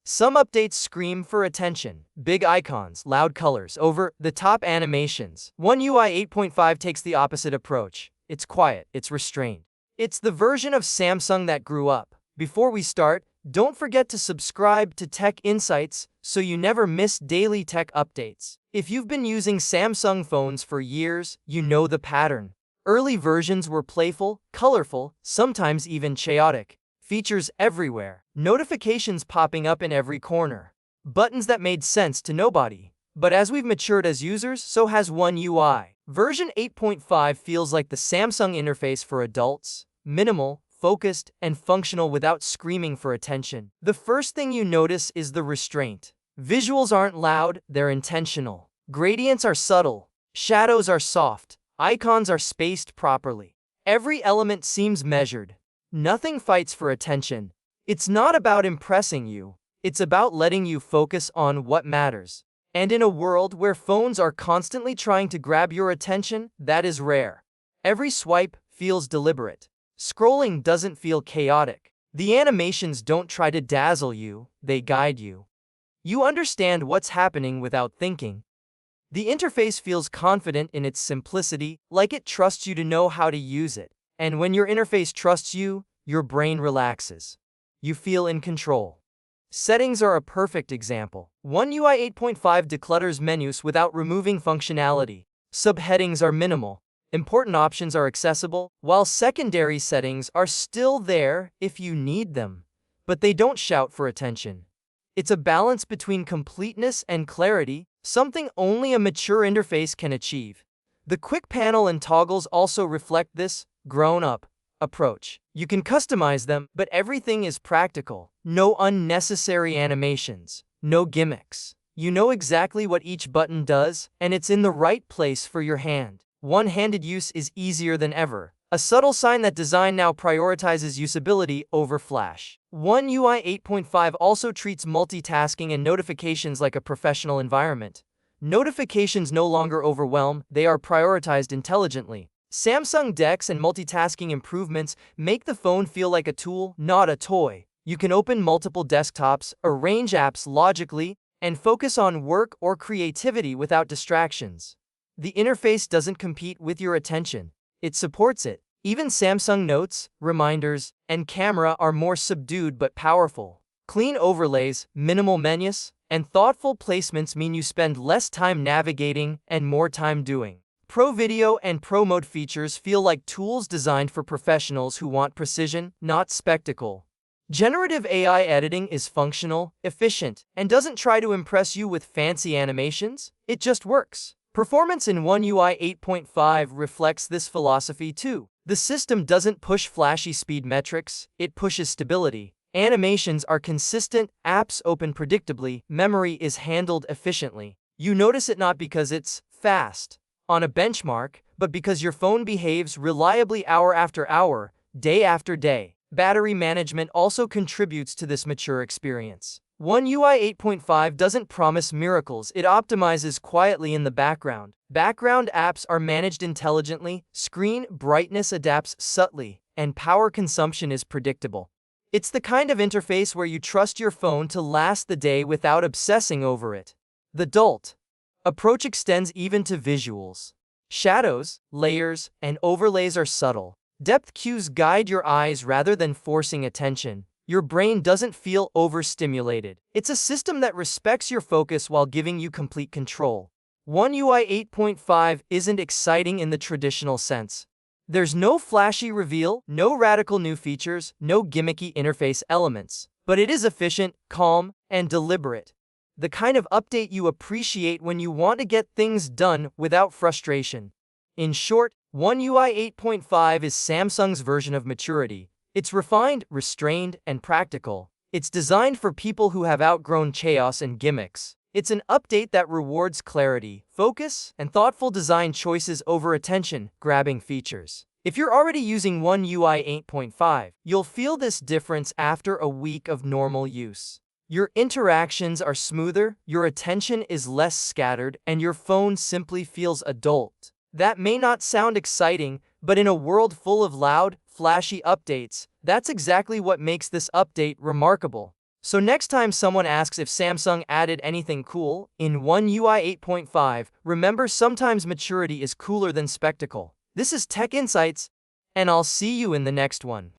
Some updates scream for attention. Big icons, loud colors, over-the-top animations. One UI 8.5 takes the opposite approach. It's quiet, it's restrained. It's the version of Samsung that grew up. Before we start, don't forget to subscribe to Tech Insights so you never miss daily tech updates. If you've been using Samsung phones for years, you know the pattern. Early versions were playful, colorful, sometimes even chaotic. Features everywhere, notifications popping up in every corner. Buttons that made sense to nobody. But as we've matured as users, so has One UI. Version 8.5 feels like the Samsung interface for adults. Minimal, focused, and functional without screaming for attention. The first thing you notice is the restraint. Visuals aren't loud, they're intentional. Gradients are subtle. Shadows are soft. Icons are spaced properly. Every element seems measured. Nothing fights for attention. It's not about impressing you. It's about letting you focus on what matters. And in a world where phones are constantly trying to grab your attention, that is rare. Every swipe feels deliberate. Scrolling doesn't feel chaotic. The animations don't try to dazzle you, they guide you. You understand what's happening without thinking. The interface feels confident in its simplicity, like it trusts you to know how to use it. And when your interface trusts you, your brain relaxes. You feel in control. Settings are a perfect example. One UI 8.5 declutters menus without removing functionality. Subheadings are minimal. Important options are accessible, while secondary settings are still there if you need them. But they don't shout for attention. It's a balance between completeness and clarity, something only a mature interface can achieve. The quick panel and toggles also reflect this grown-up approach. You can customize them, but everything is practical. No unnecessary animations, no gimmicks. You know exactly what each button does, and it's in the right place for your hand. One-handed use is easier than ever, a subtle sign that design now prioritizes usability over flash. One UI 8.5 also treats multitasking and notifications like a professional environment. Notifications no longer overwhelm, they are prioritized intelligently. Samsung DeX and multitasking improvements make the phone feel like a tool, not a toy. You can open multiple desktops, arrange apps logically, and focus on work or creativity without distractions. The interface doesn't compete with your attention. It supports it. Even Samsung Notes, reminders, and camera are more subdued but powerful. Clean overlays, minimal menus, and thoughtful placements mean you spend less time navigating and more time doing. Pro Video and Pro Mode features feel like tools designed for professionals who want precision, not spectacle. Generative AI editing is functional, efficient, and doesn't try to impress you with fancy animations. It just works. Performance in One UI 8.5 reflects this philosophy too. The system doesn't push flashy speed metrics, it pushes stability. Animations are consistent, apps open predictably, memory is handled efficiently. You notice it not because it's fast on a benchmark, but because your phone behaves reliably hour after hour, day after day. Battery management also contributes to this mature experience. One UI 8.5 doesn't promise miracles, it optimizes quietly in the background. Background apps are managed intelligently, screen brightness adapts subtly, and power consumption is predictable. It's the kind of interface where you trust your phone to last the day without obsessing over it. The adult approach extends even to visuals. Shadows, layers, and overlays are subtle. Depth cues guide your eyes rather than forcing attention. Your brain doesn't feel overstimulated. It's a system that respects your focus while giving you complete control. One UI 8.5 isn't exciting in the traditional sense. There's no flashy reveal, no radical new features, no gimmicky interface elements. But it is efficient, calm, and deliberate. The kind of update you appreciate when you want to get things done without frustration. In short, One UI 8.5 is Samsung's version of maturity. It's refined, restrained, and practical. It's designed for people who have outgrown chaos and gimmicks. It's an update that rewards clarity, focus, and thoughtful design choices over attention-grabbing features. If you're already using One UI 8.5, you'll feel this difference after a week of normal use. Your interactions are smoother, your attention is less scattered, and your phone simply feels adult. That may not sound exciting, but in a world full of loud, flashy updates, that's exactly what makes this update remarkable. So next time someone asks if Samsung added anything cool in One UI 8.5, remember sometimes maturity is cooler than spectacle. This is Tech Insights, and I'll see you in the next one.